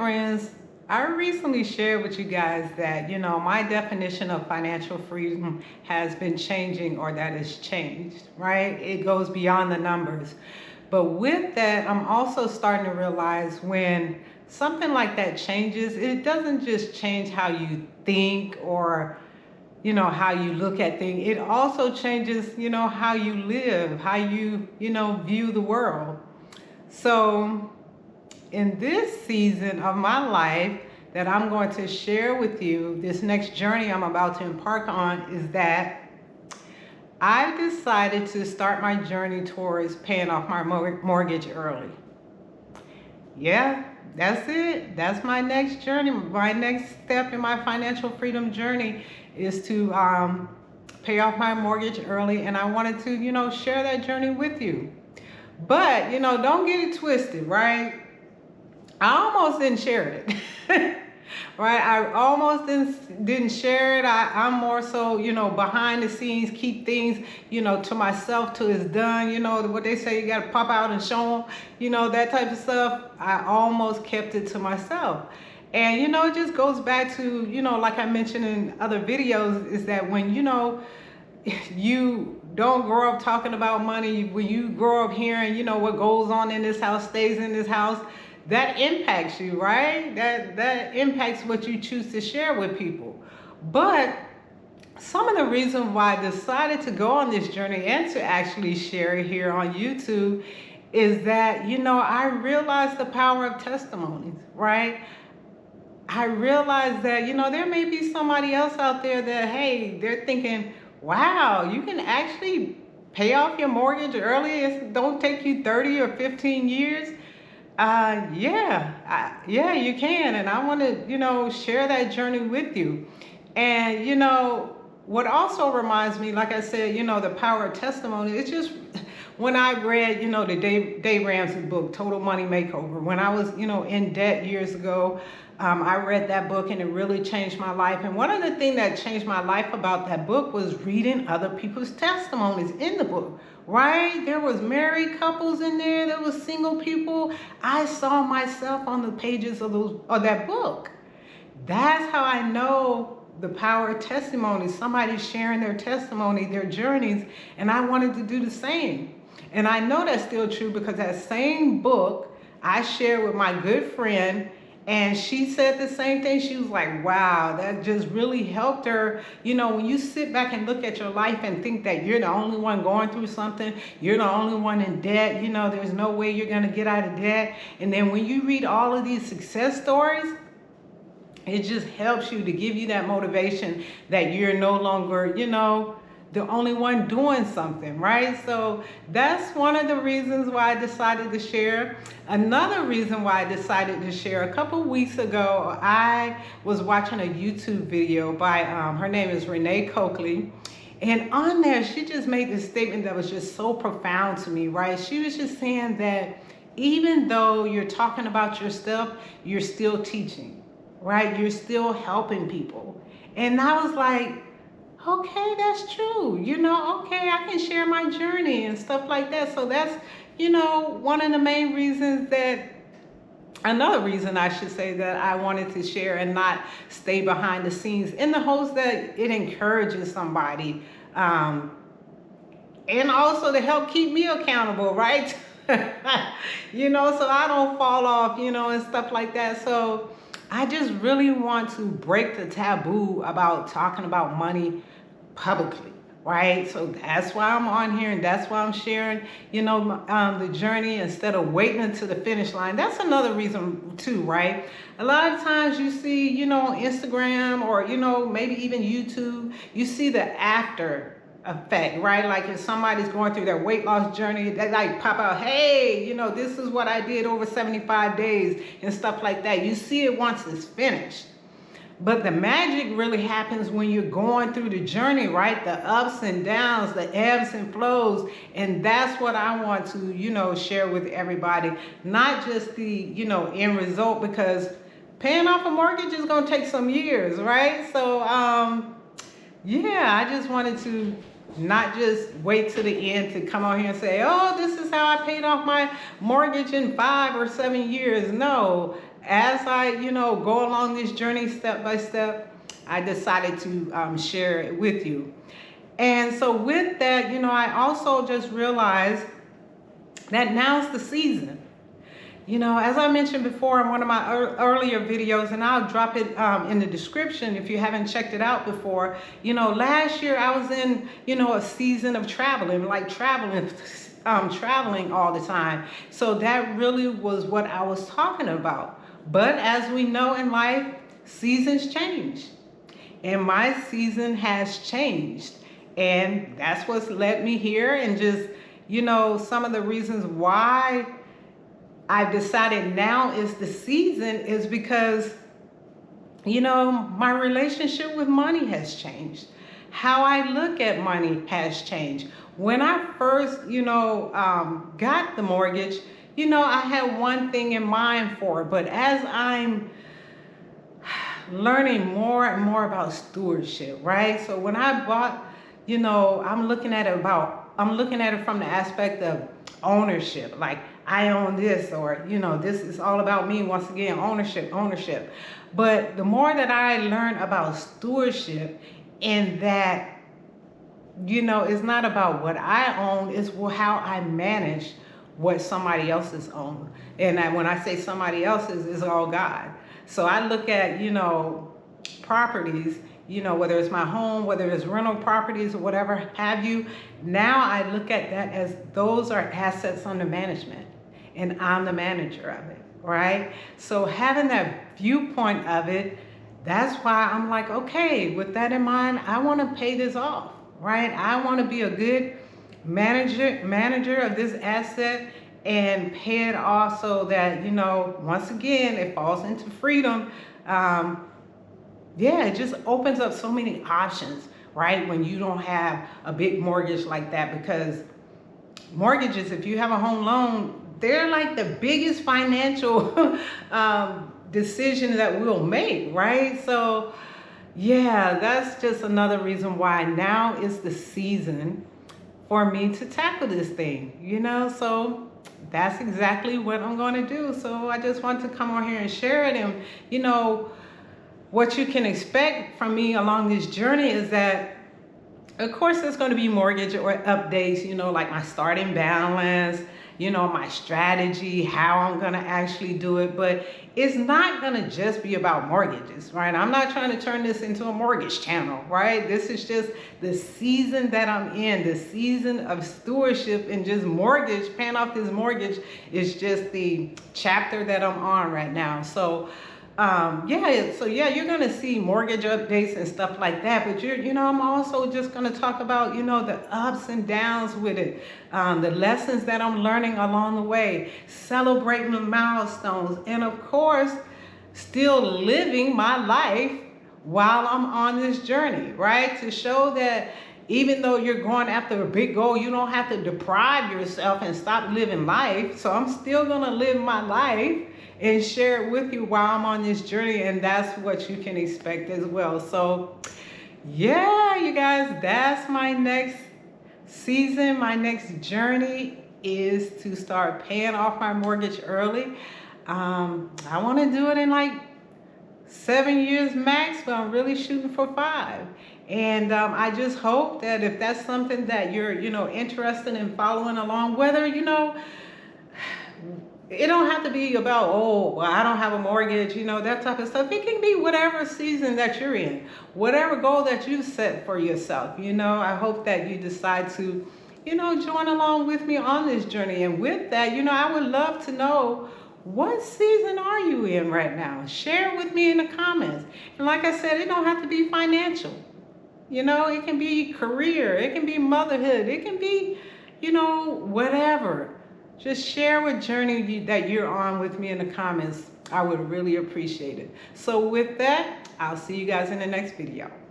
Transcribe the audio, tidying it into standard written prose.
friends, I recently shared with you guys that, my definition of financial freedom has been changing, or that it's changed, right? It goes beyond the numbers. But with that, I'm also starting to realize when something like that changes, it doesn't just change how you think or, how you look at things. It also changes, how you live, how you, view the world. So, in this season of my life that I'm going to share with you, this next journey I'm about to embark on, is that I decided to start my journey towards paying off my mortgage early. Yeah, that's it. That's my next journey. My next step in my financial freedom journey is to pay off my mortgage early, and I wanted to, share that journey with you. But, don't get it twisted, right? I almost didn't share it. Right? I almost didn't share it. I'm more so, behind the scenes, keep things, to myself till it's done. You know, what they say, you got to pop out and show them, that type of stuff. I almost kept it to myself. And, it just goes back to, like I mentioned in other videos, is that when, you don't grow up talking about money, when you grow up hearing, what goes on in this house stays in this house, that impacts you, right? That impacts what you choose to share with people. But some of the reasons why I decided to go on this journey and to actually share it here on YouTube is that, I realized the power of testimonies, right? I realized that, there may be somebody else out there that, hey, they're thinking, wow, you can actually pay off your mortgage early. It don't take you 30 or 15 years. Yeah, you can. And I want to, share that journey with you. And, what also reminds me, like I said, the power of testimony, it's just when I read, the Dave Ramsey book, Total Money Makeover, when I was, in debt years ago, I read that book and it really changed my life. And one of the things that changed my life about that book was reading other people's testimonies in the book, right? There was married couples in there. There was single people. I saw myself on the pages of that book. That's how I know the power of testimony. Somebody sharing their testimony, their journeys, and I wanted to do the same. And I know that's still true because that same book I shared with my good friend, and she said the same thing. She was like, wow, that just really helped her. When you sit back and look at your life and think that you're the only one going through something, you're the only one in debt, there's no way you're going to get out of debt. And then when you read all of these success stories, it just helps you to give you that motivation that you're no longer, the only one doing something, right? So that's one of the reasons why I decided to share. Another reason why I decided to share, a couple weeks ago, I was watching a YouTube video by, her name is Renee Coakley. And on there, she just made this statement that was just so profound to me, right? She was just saying that even though you're talking about your stuff, you're still teaching, right? You're still helping people. And I was like, okay, that's true. Okay, I can share my journey and stuff like that. So that's, one of the main reasons another reason I should say, that I wanted to share and not stay behind the scenes, in the hopes that it encourages somebody. And also to help keep me accountable, right? So I don't fall off, and stuff like that. So I just really want to break the taboo about talking about money publicly, right? So that's why I'm on here, and that's why I'm sharing, the journey instead of waiting until the finish line. That's another reason too, right? A lot of times you see, on Instagram or, maybe even YouTube, you see the after effect, right? Like if somebody's going through their weight loss journey, they like pop out, hey, this is what I did over 75 days and stuff like that. You see it once it's finished. But the magic really happens when you're going through the journey, right? The ups and downs, the ebbs and flows. And that's what I want to, share with everybody. Not just the, end result, because paying off a mortgage is going to take some years, right? So, I just wanted to not just wait to the end to come on here and say, oh, this is how I paid off my mortgage in 5 or 7 years. No, as I, go along this journey step by step, I decided to share it with you. And so with that, I also just realized that now's the season. As I mentioned before in one of my earlier videos, and I'll drop it in the description if you haven't checked it out before, last year I was in, a season of traveling, like traveling all the time. So that really was what I was talking about. But as we know in life, seasons change. And my season has changed. And that's what's led me here, and just, some of the reasons why I've decided now is the season is because, my relationship with money has changed. How I look at money has changed. When I first, got the mortgage, I had one thing in mind for it. But as I'm learning more and more about stewardship, right? So when I bought, I'm looking at it from the aspect of ownership. Like, I own this, or, this is all about me. Once again, ownership. But the more that I learn about stewardship, in that, it's not about what I own, it's how I manage what somebody else's own. And when I say somebody else's, it's all God. So I look at, properties, whether it's my home, whether it's rental properties or whatever have you. Now I look at that as those are assets under management, and I'm the manager of it, right? So having that viewpoint of it, that's why I'm like, okay, with that in mind, I want to pay this off, right? I want to be a good manager of this asset and pay it off, so that, once again, it falls into freedom. It just opens up so many options, right? When you don't have a big mortgage like that, because mortgages, if you have a home loan, they're like the biggest financial decision that we'll make, right? So yeah, that's just another reason why now is the season for me to tackle this thing, so that's exactly what I'm going to do. So I just want to come on here and share it. And what you can expect from me along this journey is that, of course, there's going to be mortgage or updates, like my starting balance, my strategy, how I'm going to actually do it. But it's not going to just be about mortgages, right? I'm not trying to turn this into a mortgage channel, right? This is just the season that I'm in, the season of stewardship, and just mortgage, paying off this mortgage is just the chapter that I'm on right now. So you're gonna see mortgage updates and stuff like that, but I'm also just gonna talk about, the ups and downs with it, the lessons that I'm learning along the way, celebrating the milestones, and of course, still living my life while I'm on this journey, right? To show that even though you're going after a big goal, you don't have to deprive yourself and stop living life. So I'm still gonna live my life and share it with you while I'm on this journey, and that's what you can expect as well. So yeah, you guys, that's my next season. My next journey is to start paying off my mortgage early. I want to do it in like 7 years max, but I'm really shooting for 5. And I just hope that if that's something that you're interested in following along, whether it don't have to be about, oh, well, I don't have a mortgage, that type of stuff. It can be whatever season that you're in, whatever goal that you set for yourself. I hope that you decide to, join along with me on this journey. And with that, I would love to know, what season are you in right now? Share it with me in the comments. And like I said, it don't have to be financial. It can be career, it can be motherhood, it can be, whatever. Just share what journey that you're on with me in the comments. I would really appreciate it. So with that, I'll see you guys in the next video.